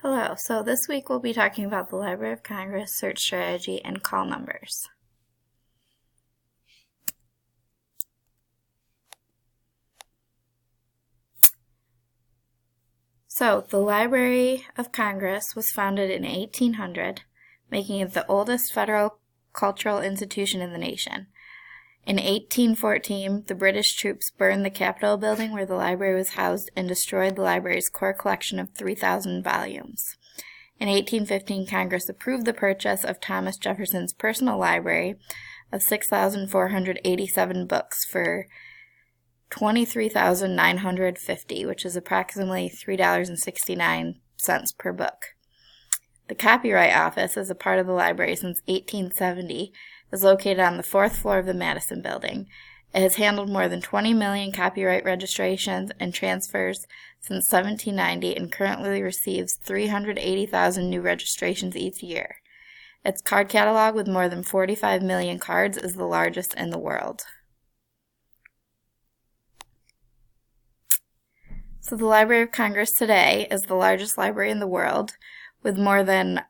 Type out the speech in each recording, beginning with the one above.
Hello, so this week we'll be talking about the Library of Congress search strategy and call numbers. So, the Library of Congress was founded in 1800, making it the oldest federal cultural institution in the nation. In 1814, the British troops burned the Capitol building where the library was housed and destroyed the library's core collection of 3,000 volumes. In 1815, Congress approved the purchase of Thomas Jefferson's personal library of 6,487 books for $23,950, which is approximately $3.69 per book. The Copyright Office, as a part of the library since 1870, is located on the 4th floor of the Madison Building. It has handled more than 20 million copyright registrations and transfers since 1790 and currently receives 380,000 new registrations each year. Its card catalog, with more than 45 million cards, is the largest in the world. So the Library of Congress today is the largest library in the world, with more than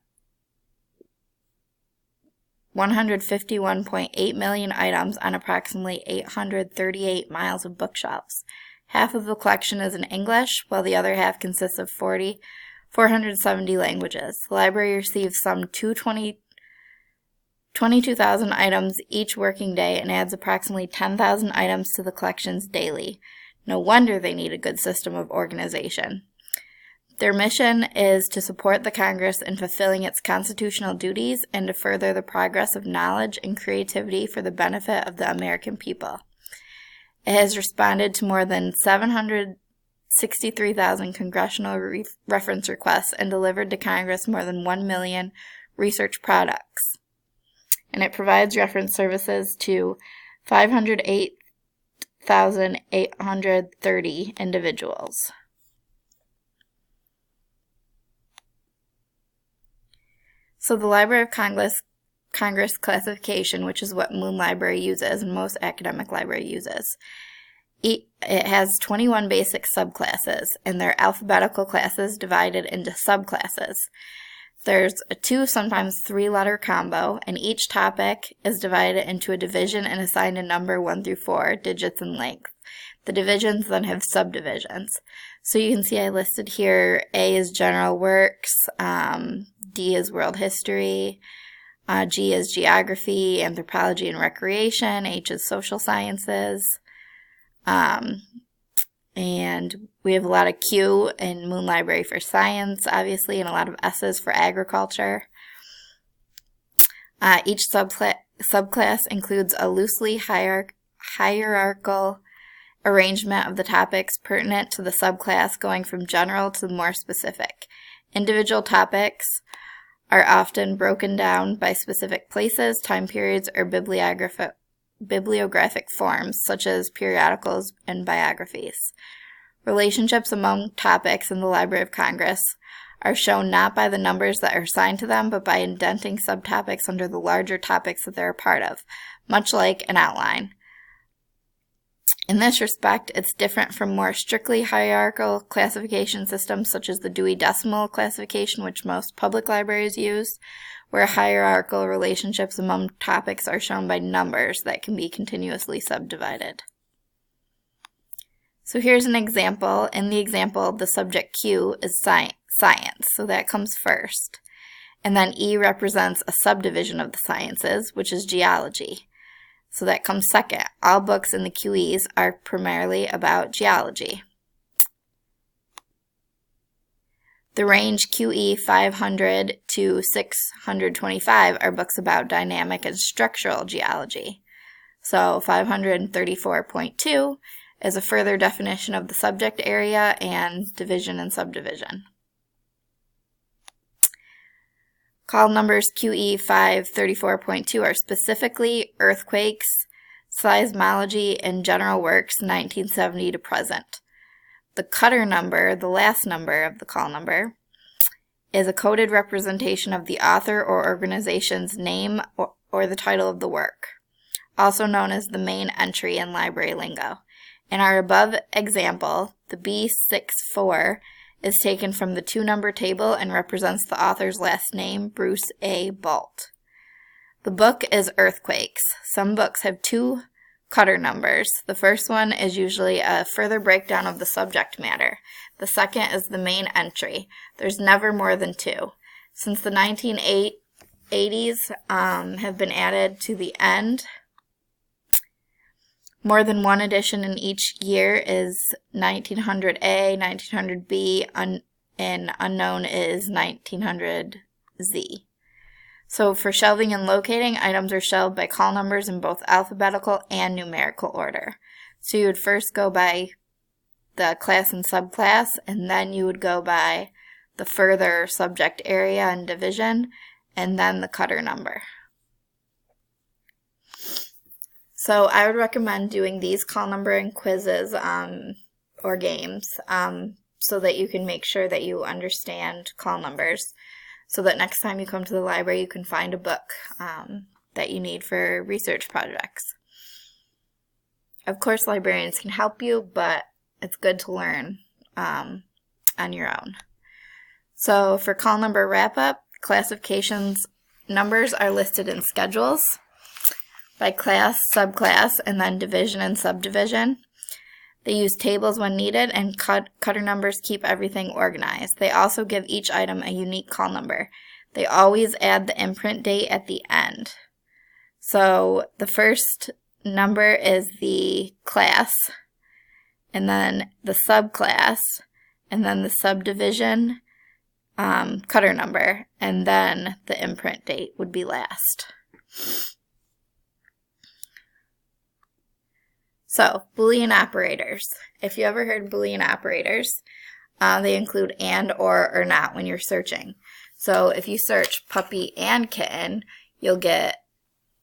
151.8 million items on approximately 838 miles of bookshelves. Half of the collection is in English, while the other half consists of 470 languages. The library receives some 22,000 items each working day and adds approximately 10,000 items to the collections daily. No wonder they need a good system of organization. Their mission is to support the Congress in fulfilling its constitutional duties and to further the progress of knowledge and creativity for the benefit of the American people. It has responded to more than 763,000 congressional reference requests and delivered to Congress more than 1 million research products. And it provides reference services to 508,830 individuals. So the Library of Congress classification, which is what Moon Library uses and most academic library uses, it has 21 basic subclasses, and they're alphabetical classes divided into subclasses. There's a 2, sometimes 3-letter combo, and each topic is divided into a division and assigned a number 1 through 4, digits in length. The divisions then have subdivisions. So you can see I listed here, A is general works, D is world history, G is geography, anthropology, and recreation, H is social sciences, and we have a lot of Q in Moon Library for science, obviously, and a lot of S's for agriculture. Each subclass includes a loosely hierarchical arrangement of the topics pertinent to the subclass, going from general to more specific. Individual topics are often broken down by specific places, time periods, or bibliographic forms, such as periodicals and biographies. Relationships among topics in the Library of Congress are shown not by the numbers that are assigned to them, but by indenting subtopics under the larger topics that they're a part of, much like an outline. In this respect, it's different from more strictly hierarchical classification systems such as the Dewey Decimal Classification, which most public libraries use, where hierarchical relationships among topics are shown by numbers that can be continuously subdivided. So here's an example. In the example, the subject Q is science, so that comes first. And then E represents a subdivision of the sciences, which is geology. So that comes second. All books in the QEs are primarily about geology. The range QE 500 to 625 are books about dynamic and structural geology. So 534.2 is a further definition of the subject area and division and subdivision. Call numbers QE 534.2 are specifically earthquakes, seismology, and general works 1970 to present. The cutter number, the last number of the call number, is a coded representation of the author or organization's name or the title of the work, also known as the main entry in library lingo. In our above example, the B64 is taken from the 2-number table and represents the author's last name, Bruce A. Balt. The book is Earthquakes. Some books have 2 cutter numbers. The first one is usually a further breakdown of the subject matter. The second is the main entry. There's never more than 2. Since the 1980s have been added to the end, more than one edition in each year is 1900A, 1900B, and unknown is 1900Z. So for shelving and locating, items are shelved by call numbers in both alphabetical and numerical order. So you would first go by the class and subclass, and then you would go by the further subject area and division, and then the cutter number. So I would recommend doing these call numbering quizzes or games so that you can make sure that you understand call numbers, so that next time you come to the library you can find a book that you need for research projects. Of course, librarians can help you, but it's good to learn on your own. So for call number wrap-up, classifications numbers are listed in schedules by class, subclass, and then division and subdivision. They use tables when needed, and cutter numbers keep everything organized. They also give each item a unique call number. They always add the imprint date at the end. So the first number is the class, and then the subclass, and then the subdivision cutter number, and then the imprint date would be last. So, Boolean operators. If you ever heard Boolean operators, they include and, or not when you're searching. So if you search puppy and kitten, you'll get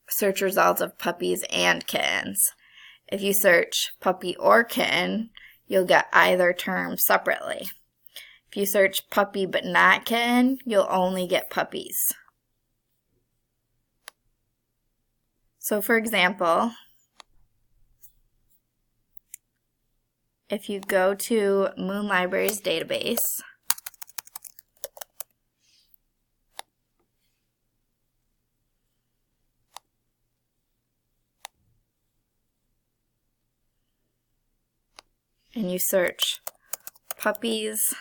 search results of puppies and kittens. If you search puppy or kitten, you'll get either term separately. If you search puppy but not kitten, you'll only get puppies. So for example, if you go to Moon Library's database, and you search puppies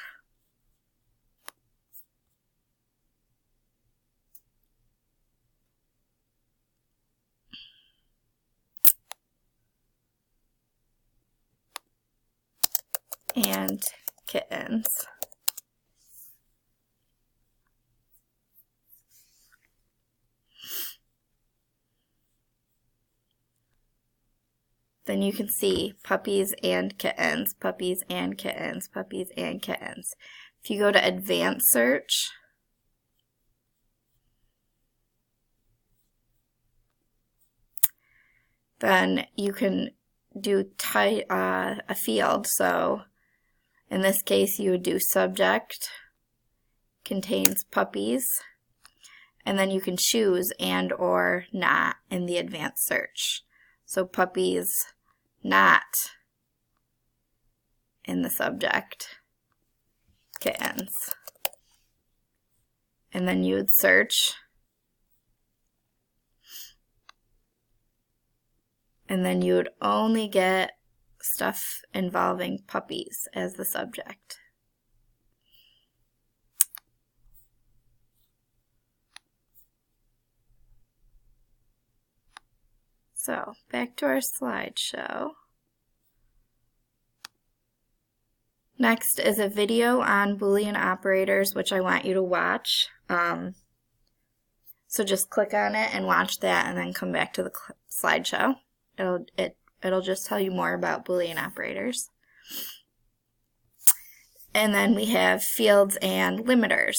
and kittens, then you can see puppies and kittens, puppies and kittens, puppies and kittens. If you go to advanced search, then you can do a field. So in this case you would do subject contains puppies, and then you can choose and or not in the advanced search. So puppies not in the subject, kittens. And then you would search, and then you would only get stuff involving puppies as the subject. So, back to our slideshow. Next is a video on Boolean operators, which I want you to watch. So just click on it and watch that, and then come back to the slideshow. It'll just tell you more about Boolean operators. And then we have fields and limiters.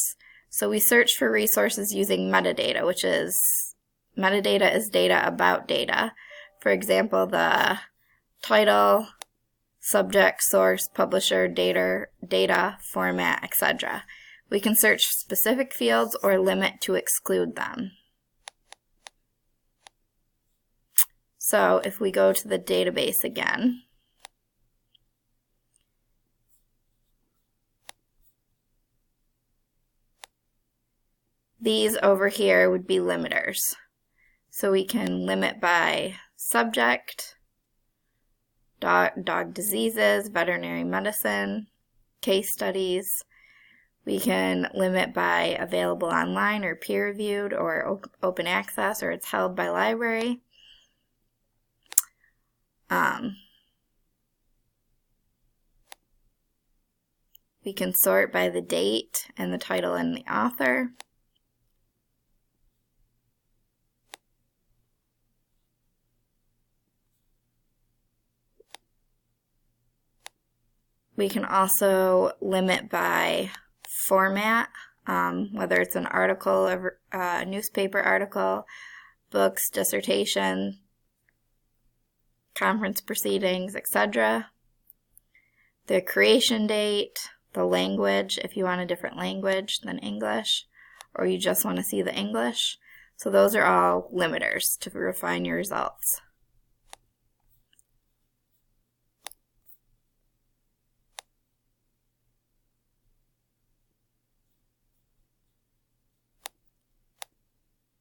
So we search for resources using metadata, which is, metadata is data about data. For example, the title, subject, source, publisher, data, format, etc. We can search specific fields or limit to exclude them. So if we go to the database again, these over here would be limiters. So we can limit by subject, dog diseases, veterinary medicine, case studies. We can limit by available online or peer-reviewed or open access, or it's held by library. We can sort by the date and the title and the author. We can also limit by format, whether it's an article, a newspaper article, books, dissertation, conference proceedings, etc. The creation date, the language, if you want a different language than English, or you just want to see the English. So those are all limiters to refine your results.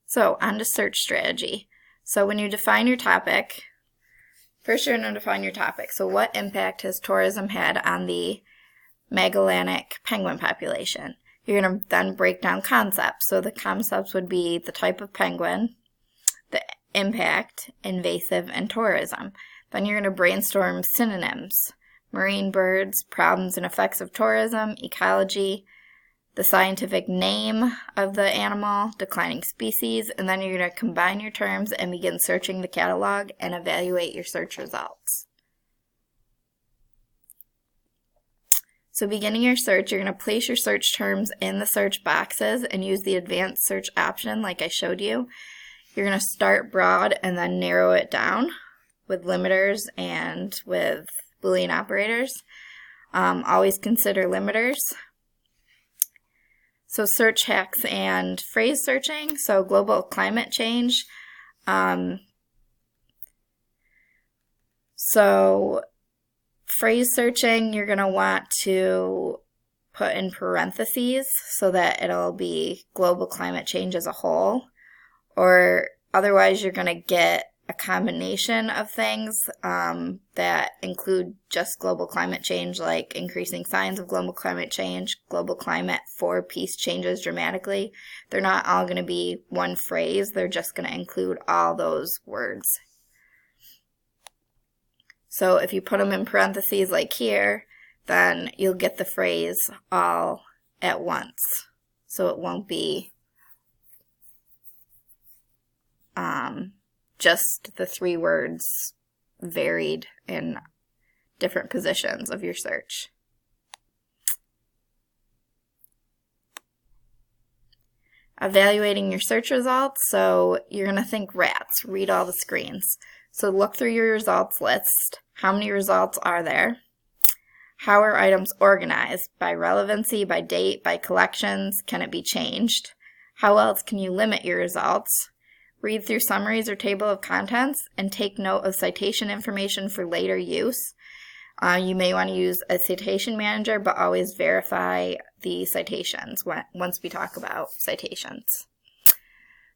So on to search strategy. So when you define your topic, first you're going to define your topic. So what impact has tourism had on the Magellanic penguin population? You're going to then break down concepts. So the concepts would be the type of penguin, the impact, invasive, and tourism. Then you're going to brainstorm synonyms: marine birds, problems and effects of tourism, ecology, the scientific name of the animal, declining species, and then you're going to combine your terms and begin searching the catalog and evaluate your search results. So beginning your search, you're going to place your search terms in the search boxes and use the advanced search option like I showed you. You're going to start broad and then narrow it down with limiters and with Boolean operators. Always consider limiters. So search hacks and phrase searching. So global climate change. So phrase searching, you're going to want to put in parentheses so that it'll be global climate change as a whole. Or otherwise you're going to get a combination of things that include just global climate change, like increasing signs of global climate change, global climate for peace changes dramatically. They're not all going to be one phrase. They're just going to include all those words. So if you put them in parentheses like here, then you'll get the phrase all at once. So it won't be just the 3 words varied in different positions of your search. Evaluating your search results. So you're going to think rats, read all the screens. So look through your results list. How many results are there? How are items organized? By relevancy, by date, by collections? Can it be changed? How else can you limit your results? Read through summaries or table of contents and take note of citation information for later use. You may want to use a citation manager, but always verify the citations once we talk about citations.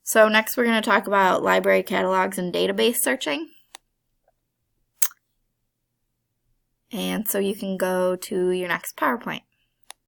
So next we're going to talk about library catalogs and database searching. And so you can go to your next PowerPoint.